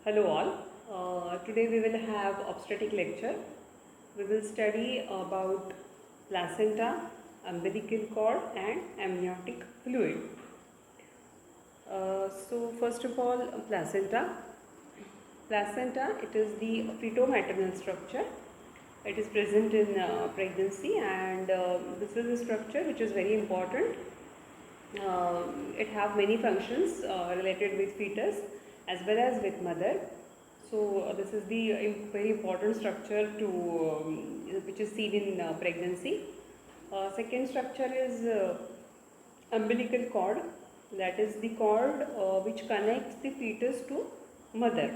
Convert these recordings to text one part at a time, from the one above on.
Hello all. Today we will have obstetric lecture. We will study about placenta, umbilical cord and amniotic fluid. So first of all, placenta. Placenta, it is the feto-maternal structure. It is present in pregnancy, and this is a structure which is very important. It have many functions related with fetus as well as with mother. So this is the very important structure to which is seen in pregnancy. Second structure is umbilical cord. That is the cord which connects the fetus to mother,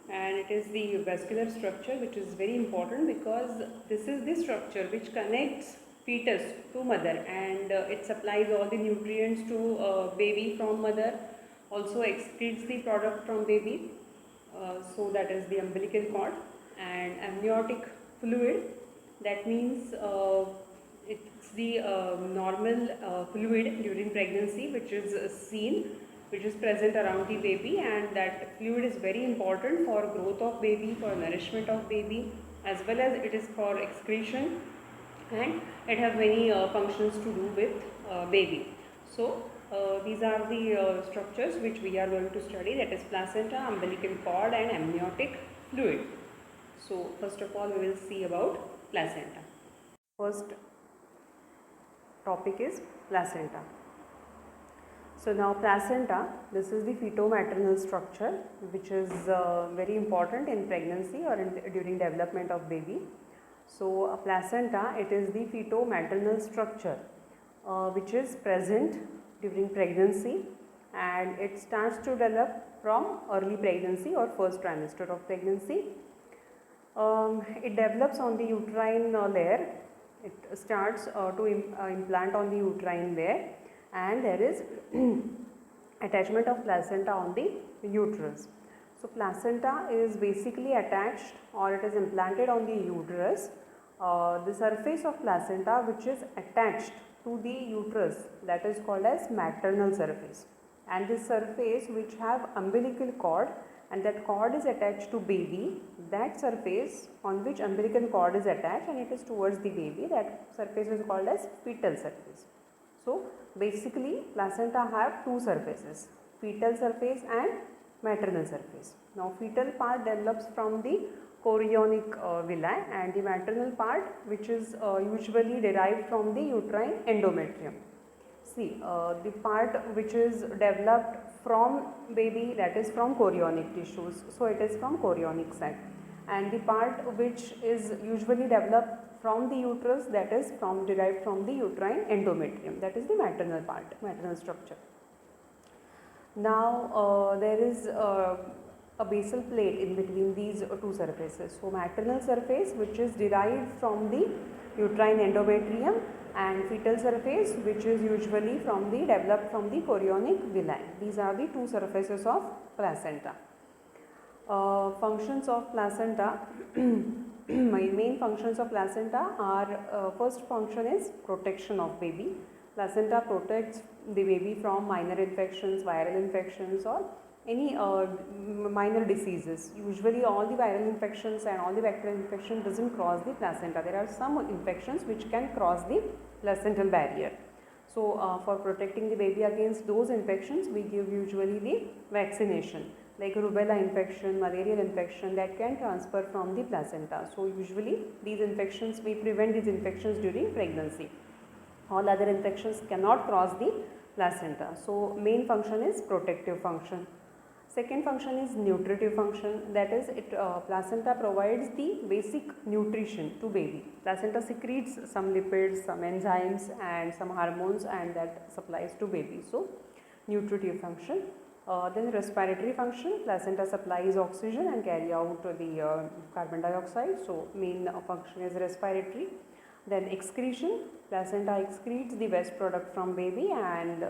and it is the vascular structure which is very important because this is the structure which connects fetus to mother, and it supplies all the nutrients to baby from mother, also excretes the product from baby. So that is the umbilical cord. And amniotic fluid, that means it's the normal fluid during pregnancy which is which is present around the baby, and that fluid is very important for growth of baby, for nourishment of baby, as well as it is for excretion, and it has many functions to do with baby. So these are the structures which we are going to study, that is placenta, umbilical cord and amniotic fluid. So first of all we will see about placenta. First topic is placenta. So now placenta, this is the feto-maternal structure which is very important in pregnancy or during development of baby. So a placenta, it is the feto-maternal structure which is present during pregnancy, and it starts to develop from early pregnancy or first trimester of pregnancy. It develops on the uterine layer. It starts to implant on the uterine layer, and there is attachment of placenta on the uterus. So placenta is basically attached, or it is implanted on the uterus. The surface of placenta which is attached to the uterus, that is called as maternal surface, and this surface which have umbilical cord, and that cord is attached to baby, that surface on which umbilical cord is attached and it is towards the baby, that surface is called as fetal surface. So basically placenta have two surfaces, fetal surface and maternal surface. Now fetal part develops from the chorionic villi, and the maternal part which is usually derived from the uterine endometrium. See, the part which is developed from baby, that is from chorionic tissues, so it is from chorionic sac, and the part which is usually developed from the uterus, that is derived from the uterine endometrium, that is the maternal part, maternal structure. Now there is a basal plate in between these two surfaces. So maternal surface which is derived from the uterine endometrium, and fetal surface which is usually developed from the chorionic villi. These are the two surfaces of placenta. Functions of placenta. My main functions of placenta are, first function is protection of baby. Placenta protects the baby from minor infections, viral infections, or any minor diseases. Usually all the viral infections and all the bacterial infection doesn't cross the placenta. There are some infections which can cross the placental barrier. So for protecting the baby against those infections, we give usually the vaccination, like rubella infection, malarial infection, that can transfer from the placenta. So usually these infections, we prevent these infections during pregnancy. All other infections cannot cross the placenta. So main function is protective function. Second function is nutritive function, that is placenta provides the basic nutrition to baby. Placenta secretes some lipids, some enzymes and some hormones, and that supplies to baby. So nutritive function. Then respiratory function, placenta supplies oxygen and carry out the carbon dioxide. So main function is respiratory. Then excretion, placenta excretes the waste product from baby and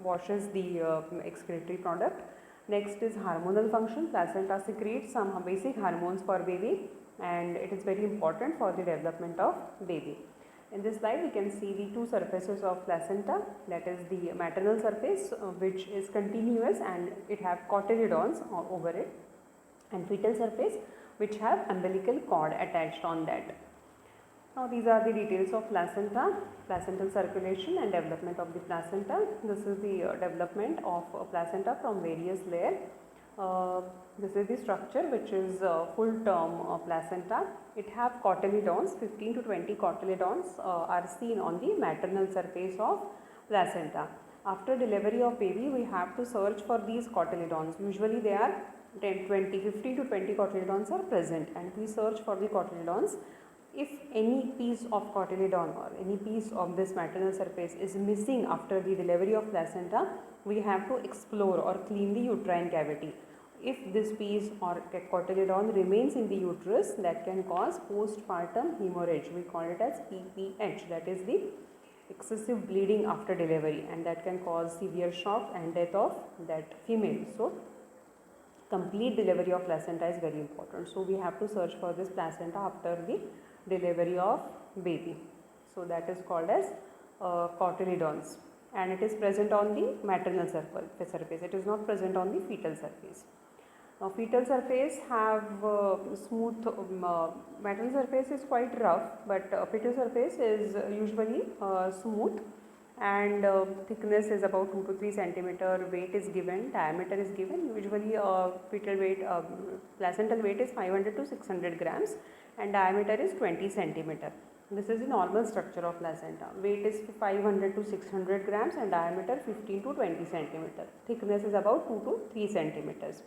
washes the excretory product. Next is hormonal function. Placenta secretes some basic hormones for baby, and it is very important for the development of baby. In this slide we can see the two surfaces of placenta, that is the maternal surface which is continuous and it have cotyledons over it, and fetal surface which have umbilical cord attached on that. Now these are the details of placenta, placental circulation and development of the placenta. This is the development of placenta from various layers. This is the structure which is full term placenta. It have cotyledons, 15 to 20 cotyledons are seen on the maternal surface of placenta. After delivery of baby, we have to search for these cotyledons. Usually they are 10, 20, 15 to 20 cotyledons are present, and we search for the cotyledons. If any piece of cotyledon or any piece of this maternal surface is missing after the delivery of placenta, we have to explore or clean the uterine cavity. If this piece or cotyledon remains in the uterus, that can cause postpartum hemorrhage. We call it as PPH, that is the excessive bleeding after delivery, and that can cause severe shock and death of that female. So complete delivery of placenta is very important. So we have to search for this placenta after the delivery of baby. So that is called as cotyledons, and it is present on the maternal surface. It is not present on the fetal surface. Now fetal surface have smooth, maternal surface is quite rough, but fetal surface is usually smooth, and thickness is about 2 to 3 centimeter, weight is given, diameter is given. Usually fetal weight, placental weight is 500 to 600 grams and diameter is 20 centimeter. This is the normal structure of placenta. Weight is 500 to 600 grams and diameter 15 to 20 centimeter. Thickness is about 2 to 3 centimeters.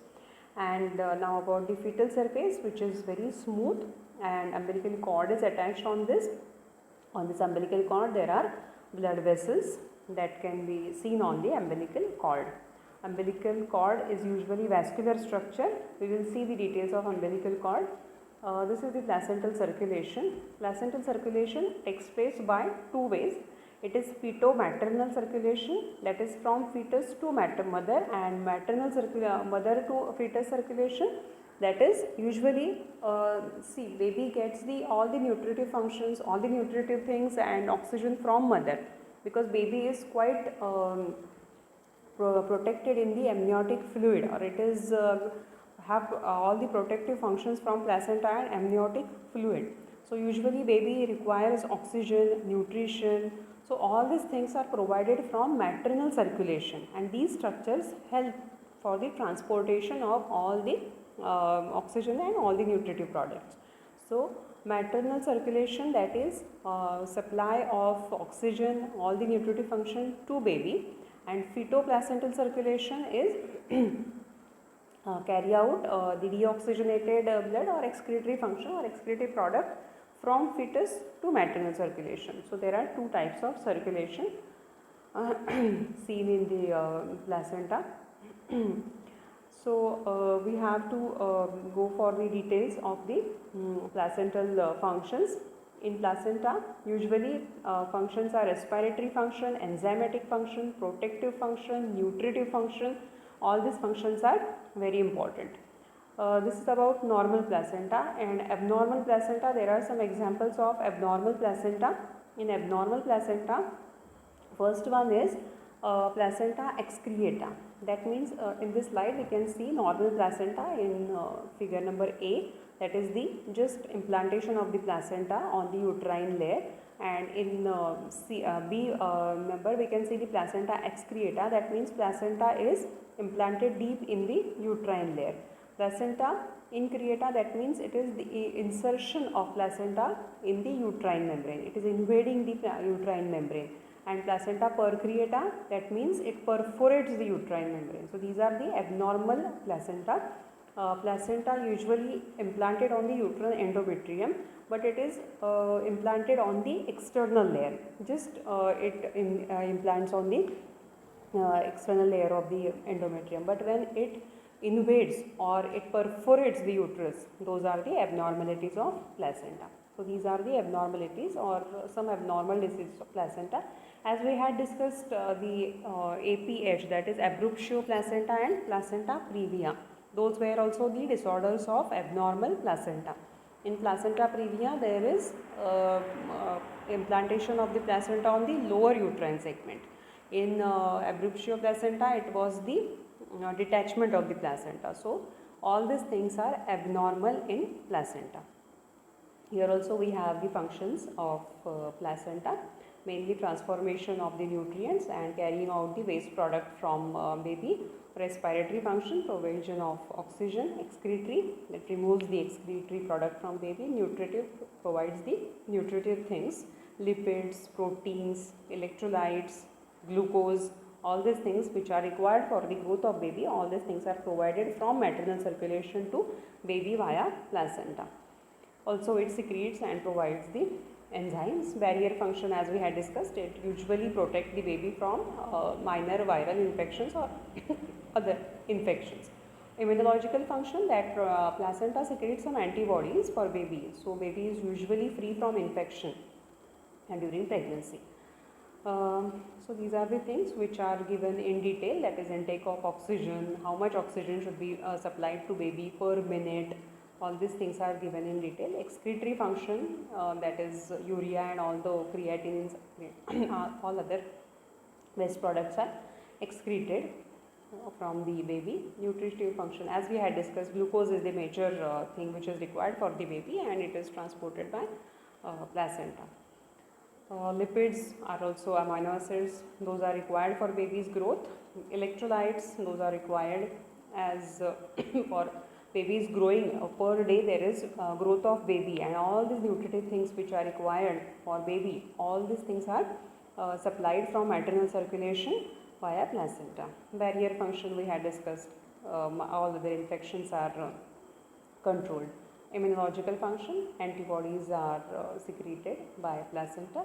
And now about the fetal surface, which is very smooth, and umbilical cord is attached on this. On this umbilical cord there are blood vessels that can be seen on the umbilical cord. Umbilical cord is usually vascular structure. We will see the details of umbilical cord. This is the placental circulation. Placental circulation takes place by two ways. It is feto-maternal circulation, that is from fetus to mother, and maternal mother to fetus circulation, that is usually baby gets all the nutritive functions, all the nutritive things and oxygen from mother, because baby is quite protected in the amniotic fluid, or it is have all the protective functions from placenta and amniotic fluid. So usually baby requires oxygen, nutrition. So all these things are provided from maternal circulation, and these structures help for the transportation of all the oxygen and all the nutritive products. So maternal circulation, that is supply of oxygen, all the nutritive function to baby, and fetoplacental circulation is carry out the deoxygenated blood or excretory function or excretory product from fetus to maternal circulation. So there are two types of circulation seen in the placenta. So we have to go for the details of the placental functions. In placenta, usually functions are respiratory function, enzymatic function, protective function, nutritive function. All these functions are very important. This is about normal placenta, and abnormal placenta. There are some examples of abnormal placenta. In abnormal placenta, first one is placenta excreta. That means in this slide we can see normal placenta in figure number A, that is the just implantation of the placenta on the uterine layer, and in B number we can see the placenta excreta. That means placenta is implanted deep in the uterine layer. Placenta increta, that means it is the insertion of placenta in the uterine membrane. It is invading the uterine membrane. And placenta percreta, that means it perforates the uterine membrane. So these are the abnormal placenta. Placenta usually implanted on the uterine endometrium, but it is implanted on the external layer. Just it implants on the external layer of the endometrium, but when it invades or it perforates the uterus, those are the abnormalities of placenta. So these are the abnormalities or some abnormal diseases of placenta. As we had discussed the APH, that is abruptio placenta and placenta previa. Those were also the disorders of abnormal placenta. In placenta previa, there is implantation of the placenta on the lower uterine segment. In abruptio placenta, it was the detachment of the placenta. So All these things are abnormal in placenta. Here also we have the functions of placenta, mainly transformation of the nutrients and carrying out the waste product from baby, respiratory function, provision of oxygen, excretory, that removes the excretory product from baby, nutritive, provides the nutritive things, lipids, proteins, electrolytes, glucose, all these things which are required for the growth of baby, all these things are provided from maternal circulation to baby via placenta. Also it secretes and provides the enzymes. Barrier function, as we had discussed, it usually protects the baby from minor viral infections or other infections. Immunological function, that placenta secretes some antibodies for baby. So baby is usually free from infection and during pregnancy. So these are the things which are given in detail, that is intake of oxygen, how much oxygen should be supplied to baby per minute, all these things are given in detail. Excretory function, that is urea and all the creatinines, all other waste products are excreted from the baby. Nutritive function, as we had discussed, glucose is the major thing which is required for the baby and it is transported by placenta. Lipids are also amino acids, those are required for baby's growth. Electrolytes, those are required as for baby is growing, per day there is growth of baby, and all these nutritive things which are required for baby, all these things are supplied from maternal circulation via placenta. Barrier function we had discussed, all other infections are controlled. Immunological function, antibodies are secreted by placenta.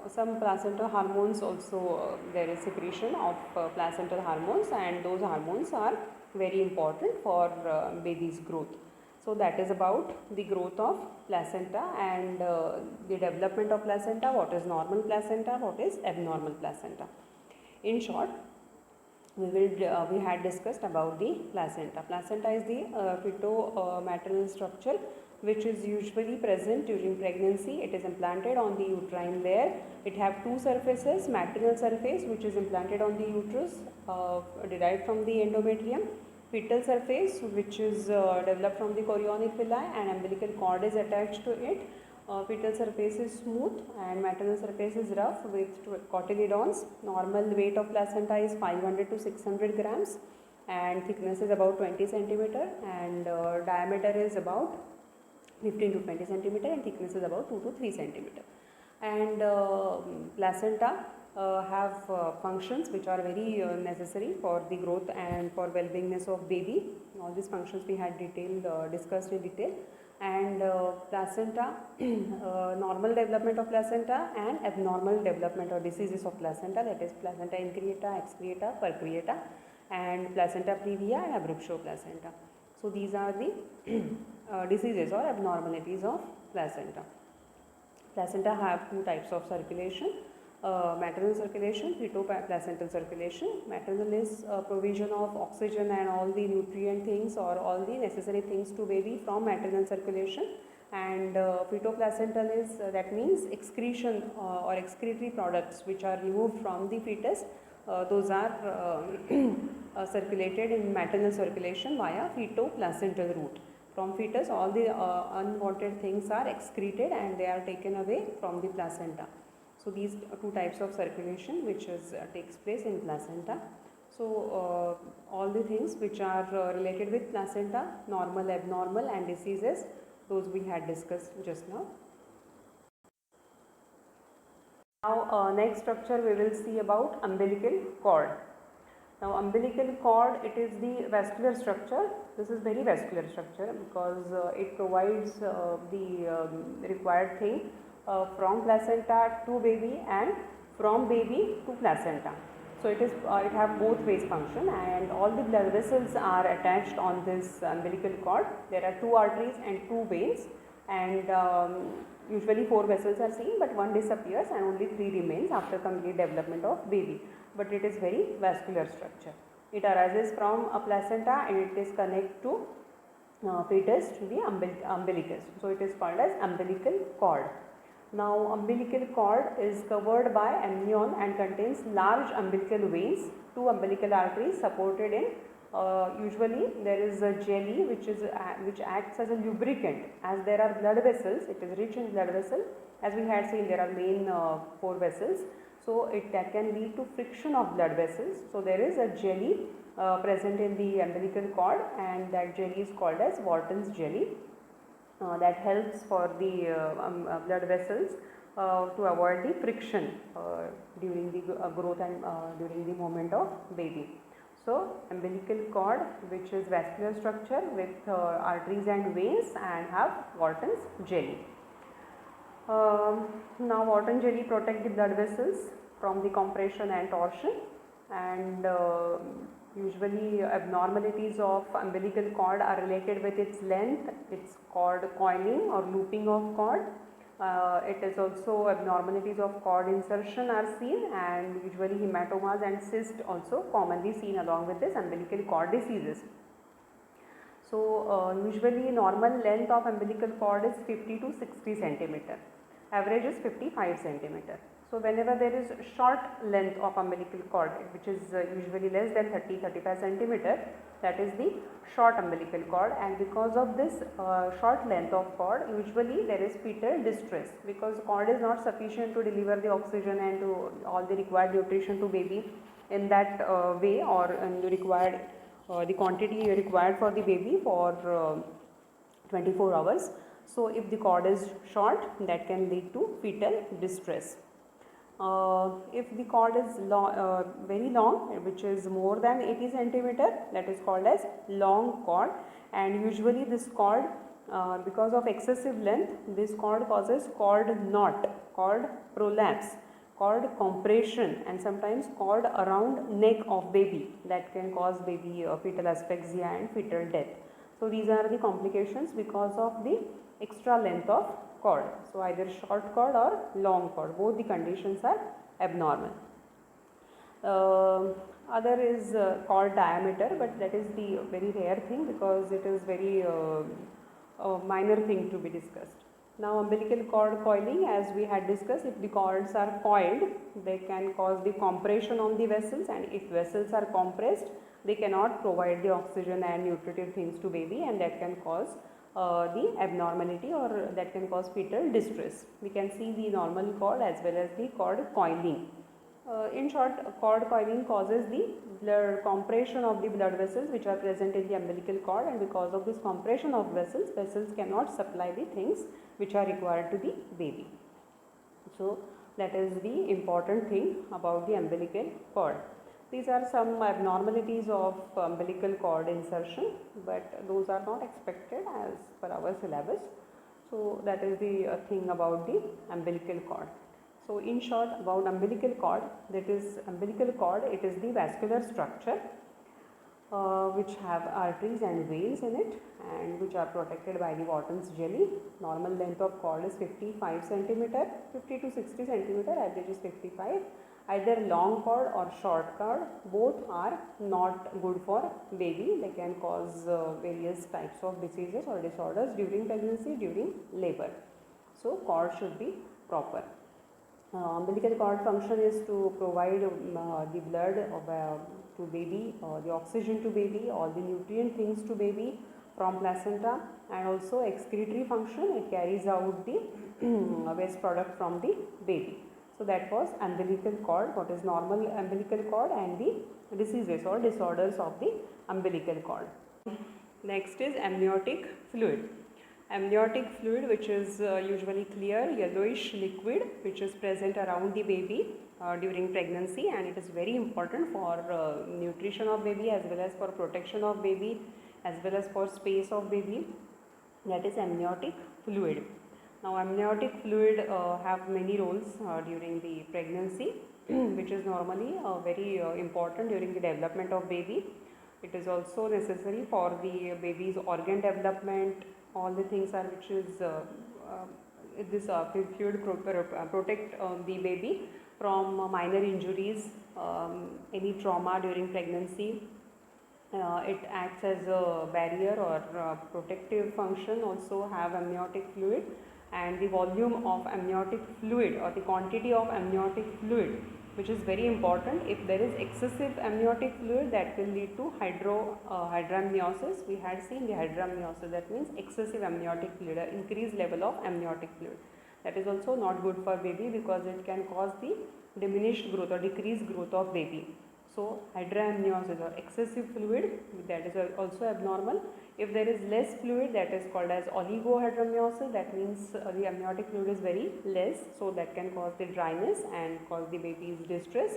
Some placental hormones also, there is secretion of placental hormones, and those hormones are very important for baby's growth. So that is about the growth of placenta and the development of placenta, what is normal placenta, what is abnormal placenta. In short, we had discussed about the placenta. Placenta is the feto-maternal structure which is usually present during pregnancy. It is implanted on the uterine layer. It have two surfaces, maternal surface which is implanted on the uterus, derived from the endometrium, fetal surface which is developed from the chorionic villi, and umbilical cord is attached to it. Fetal surface is smooth and maternal surface is rough with cotyledons. Normal weight of placenta is 500 to 600 grams and thickness is about 20 centimeter and diameter is about 15 to 20 centimeter and thickness is about 2 to 3 centimeter. And placenta have functions which are very necessary for the growth and for well-beingness of baby. All these functions we had discussed in detail. And placenta, normal development of placenta and abnormal development or diseases of placenta, that is placenta increta, excreta, percreta, and placenta previa and abruptio placenta. So these are the diseases or abnormalities of placenta. Placenta have two types of circulation, maternal circulation, feto-placental circulation. Maternal is provision of oxygen and all the nutrient things or all the necessary things to baby from maternal circulation, and feto-placental is that means excretion or excretory products which are removed from the fetus. Those are circulated in maternal circulation via feto-placental route. From fetus, all the unwanted things are excreted and they are taken away from the placenta. So these two types of circulation which is takes place in placenta. So all the things which are related with placenta, normal, abnormal and diseases, those we had discussed just now. Now next structure we will see about umbilical cord. Now umbilical cord, it is the vascular structure. This is very vascular structure because it provides the required thing from placenta to baby and from baby to placenta. So it have both ways function, and all the blood vessels are attached on this umbilical cord. There are two arteries and two veins, and usually 4 vessels are seen, but one disappears and only 3 remains after complete development of baby. But it is very vascular structure. It arises from a placenta and it is connected to fetus to the umbilicus. So it is called as umbilical cord. Now umbilical cord is covered by amnion and contains large umbilical veins two umbilical arteries supported in usually there is a jelly which acts as a lubricant. As there are blood vessels, it is rich in blood vessel. As we had seen, there are main four vessels, so that can lead to friction of blood vessels. So there is a jelly present in the umbilical cord, and that jelly is called as Wharton's jelly. That helps for the blood vessels to avoid the friction during the growth and during the moment of baby. So umbilical cord, which is vascular structure with arteries and veins, and have Wharton's jelly. Now Wharton jelly protect the blood vessels from the compression and torsion, and usually abnormalities of umbilical cord are related with its length. It's called coiling or looping of cord. It is also abnormalities of cord insertion are seen, and usually hematomas and cysts also commonly seen along with this umbilical cord diseases. So usually normal length of umbilical cord is 50 to 60 centimeter. Average is 55 centimeter. So whenever there is short length of umbilical cord, which is usually less than 30-35 centimeter, that is the short umbilical cord, and because of this short length of cord, usually there is fetal distress, because cord is not sufficient to deliver the oxygen and to all the required nutrition to baby in that way, or required the quantity required for the baby for 24 hours. So if the cord is short, that can lead to fetal distress. If the cord is very long, which is more than 80 centimeter, that is called as long cord, and usually this cord because of excessive length, this cord causes cord knot, cord prolapse, cord compression, and sometimes cord around neck of baby, that can cause baby fetal asphyxia and fetal death. So these are the complications because of the extra length of cord. So either short cord or long cord, both the conditions are abnormal. Other is cord diameter, but that is the very rare thing because it is very minor thing to be discussed. Now umbilical cord coiling, as we had discussed, if the cords are coiled, they can cause the compression on the vessels, and if vessels are compressed, they cannot provide the oxygen and nutritive things to baby, and that can cause the abnormality, or that can cause fetal distress. We can see the normal cord as well as the cord coiling. In short, cord coiling causes the blood compression of the blood vessels which are present in the umbilical cord, and because of this compression of vessels, vessels cannot supply the things which are required to the baby. So that is the important thing about the umbilical cord. These are some abnormalities of umbilical cord insertion, but those are not expected as per our syllabus. So that is the thing about the umbilical cord. So in short, about umbilical cord, that is umbilical cord, it is the vascular structure which have arteries and veins in it, and which are protected by the Wharton's jelly. Normal length of cord is 55 centimeter, 50 to 60 centimeter, average is 55. Either long cord or short cord, both are not good for baby. They can cause various types of diseases or disorders during pregnancy, during labor. So cord should be proper. Umbilical cord function is to provide the blood to baby, the oxygen to baby, all the nutrient things to baby from placenta, and also excretory function. It carries out the waste product from the baby. So that was umbilical cord, what is normal umbilical cord, and the diseases or disorders of the umbilical cord. Next is amniotic fluid. Amniotic fluid, which is usually clear yellowish liquid, which is present around the baby during pregnancy, and it is very important for nutrition of baby as well as for protection of baby as well as for space of baby. That is amniotic fluid. Now amniotic fluid have many roles during the pregnancy which is normally very important during the development of baby. It is also necessary for the baby's organ development. All the things are which is this fluid protect the baby from minor injuries, any trauma during pregnancy. It acts as a barrier or protective function. Also have amniotic fluid, and the volume of amniotic fluid or the quantity of amniotic fluid which is very important. If there is excessive amniotic fluid, that will lead to hydramnios. We had seen the hydramnios, that means excessive amniotic fluid, increased level of amniotic fluid. That is also not good for baby because it can cause the diminished growth or decreased growth of baby. So hydramnios or excessive fluid, that is also abnormal. If there is less fluid, that is called as oligohydramnios. That means the amniotic fluid is very less, so that can cause the dryness and cause the baby's distress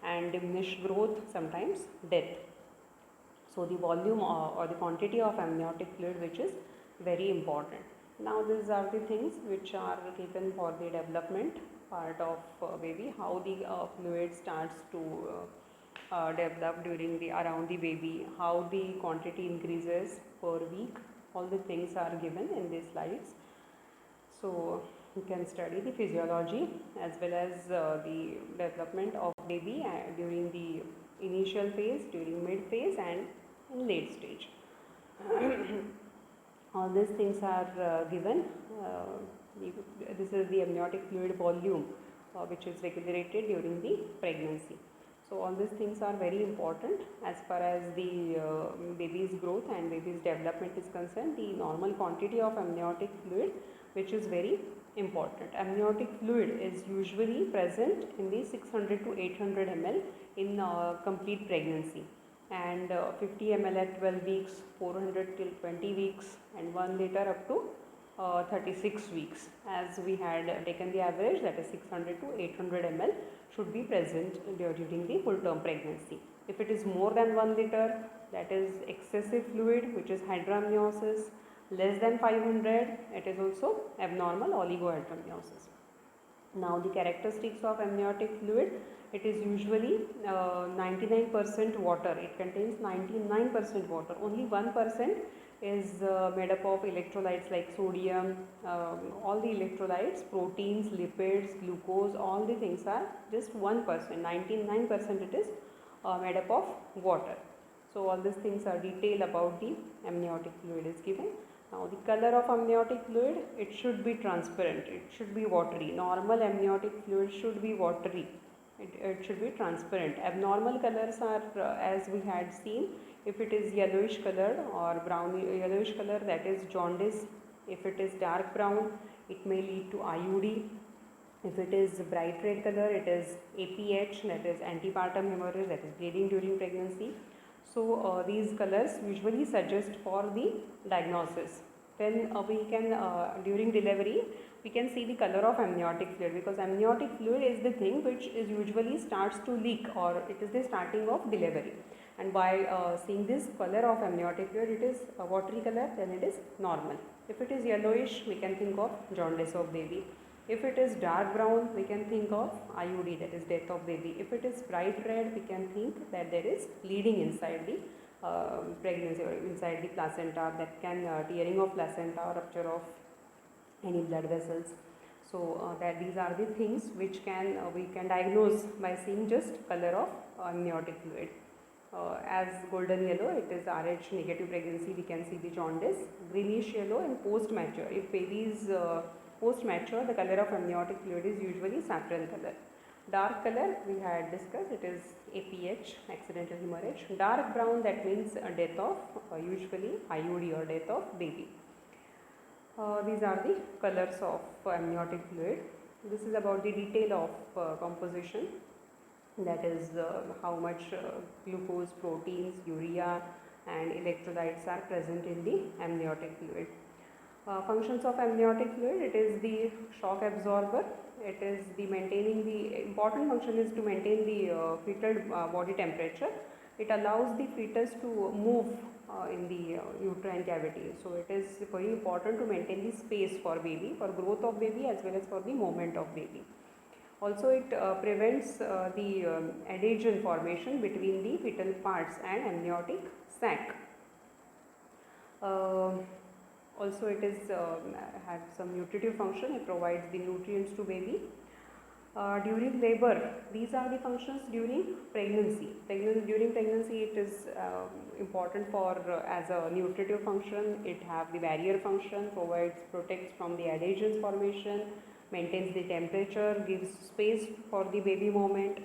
and diminished growth, sometimes death. So the volume or the quantity of amniotic fluid, which is very important. Now these are the things which are given for the development part of baby, how the fluid starts to develop during the around the baby, how the quantity increases per week. All the things are given in these slides. So you can study the physiology as well as the development of baby during the initial phase, during mid phase and in late stage. All these things are given. This is the amniotic fluid volume which is regulated during the pregnancy. So all these things are very important as far as the baby's growth and baby's development is concerned. The normal quantity of amniotic fluid, which is very important. Amniotic fluid is usually present in the 600 to 800 ml in complete pregnancy, and 50 ml at 12 weeks, 400 till 20 weeks, and 1 liter up to 36 weeks. As we had taken the average, that is 600 to 800 ml should be present during the full term pregnancy. If it is more than 1 liter, that is excessive fluid, which is hydramnios. Less than 500, it is also abnormal oligohydramnios. Now the characteristics of amniotic fluid, it is usually 99% water. It contains 99% water. Only 1% is made up of electrolytes like sodium, all the electrolytes, proteins, lipids, glucose, all the things are just 1%. 99% it is made up of water. So all these things are detailed about the amniotic fluid is given. Now the color of amniotic fluid, it should be transparent, it should be watery. Normal amniotic fluid should be watery, it should be transparent. Abnormal colors are as we had seen, if it is yellowish color or brown yellowish color, that is jaundice. If it is dark brown, it may lead to IUD. If it is bright red color, it is APH, that is antepartum hemorrhage, that is bleeding during pregnancy. So these colors usually suggest for the diagnosis. Then we can during delivery we can see the color of amniotic fluid, because amniotic fluid is the thing which is usually starts to leak, or it is the starting of delivery. And by seeing this color of amniotic fluid, it is a watery color, then it is normal. If it is yellowish, we can think of jaundice of baby. If it is dark brown, we can think of IUD, that is death of baby. If it is bright red, we can think that there is bleeding inside the pregnancy or inside the placenta, that can tearing of placenta or rupture of any blood vessels. So that these are the things which can we can diagnose by seeing just color of amniotic fluid. As golden yellow, it is Rh negative pregnancy, we can see the jaundice. Greenish yellow in post mature, if baby is post mature, the color of amniotic fluid is usually saffron color. Dark color we had discussed, it is APH, accidental hemorrhage. Dark brown, that means death of usually IUD or death of baby. These are the colors of amniotic fluid. This is about the detail of composition, that is how much glucose, proteins, urea and electrolytes are present in the amniotic fluid. Functions of amniotic fluid, it is the shock absorber, it is the maintaining the important function is to maintain the fetal body temperature. It allows the fetus to move in the uterine cavity. So it is very important to maintain the space for baby, for growth of baby as well as for the movement of baby. Also it prevents the adhesion formation between the fetal parts and amniotic sac. Also it is has some nutritive function, it provides the nutrients to baby. During labor, these are the functions during pregnancy. During pregnancy it is important for as a nutritive function, it have the barrier function, protects from the adhesions formation, maintains the temperature, gives space for the baby movement.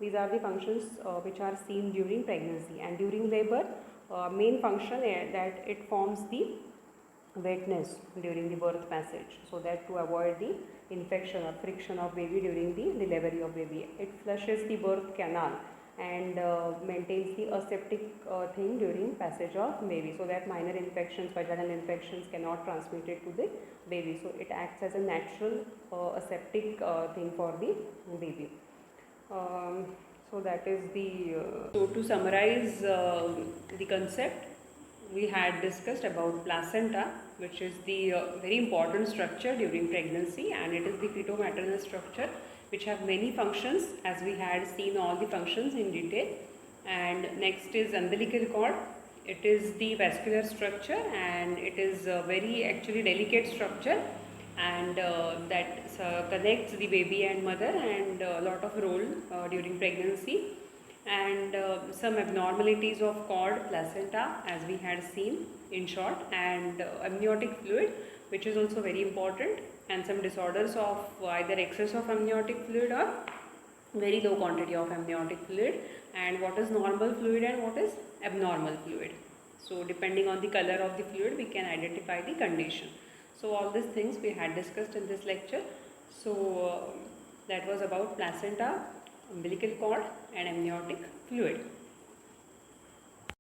These are the functions which are seen during pregnancy, and during labor main function that it forms the wetness during the birth passage, so that to avoid the infection or friction of baby during the delivery of baby. It flushes the birth canal and maintains the aseptic thing during passage of baby, so that minor infections, vaginal infections cannot transmit it to the baby. So it acts as a natural aseptic thing for the baby. So that is the so to summarize the concept, we had discussed about placenta, which is the very important structure during pregnancy, and it is the feto-maternal structure which have many functions, as we had seen all the functions in detail. And next is umbilical cord. It is the vascular structure, and it is a very actually delicate structure, and that connects the baby and mother, and a lot of role during pregnancy. And some abnormalities of cord, placenta, as we had seen in short, and amniotic fluid, which is also very important, and some disorders of either excess of amniotic fluid or very low quantity of amniotic fluid, and what is normal fluid and what is abnormal fluid. So depending on the color of the fluid, we can identify the condition. So all these things we had discussed in this lecture. So that was about placenta, umbilical cord and amniotic fluid.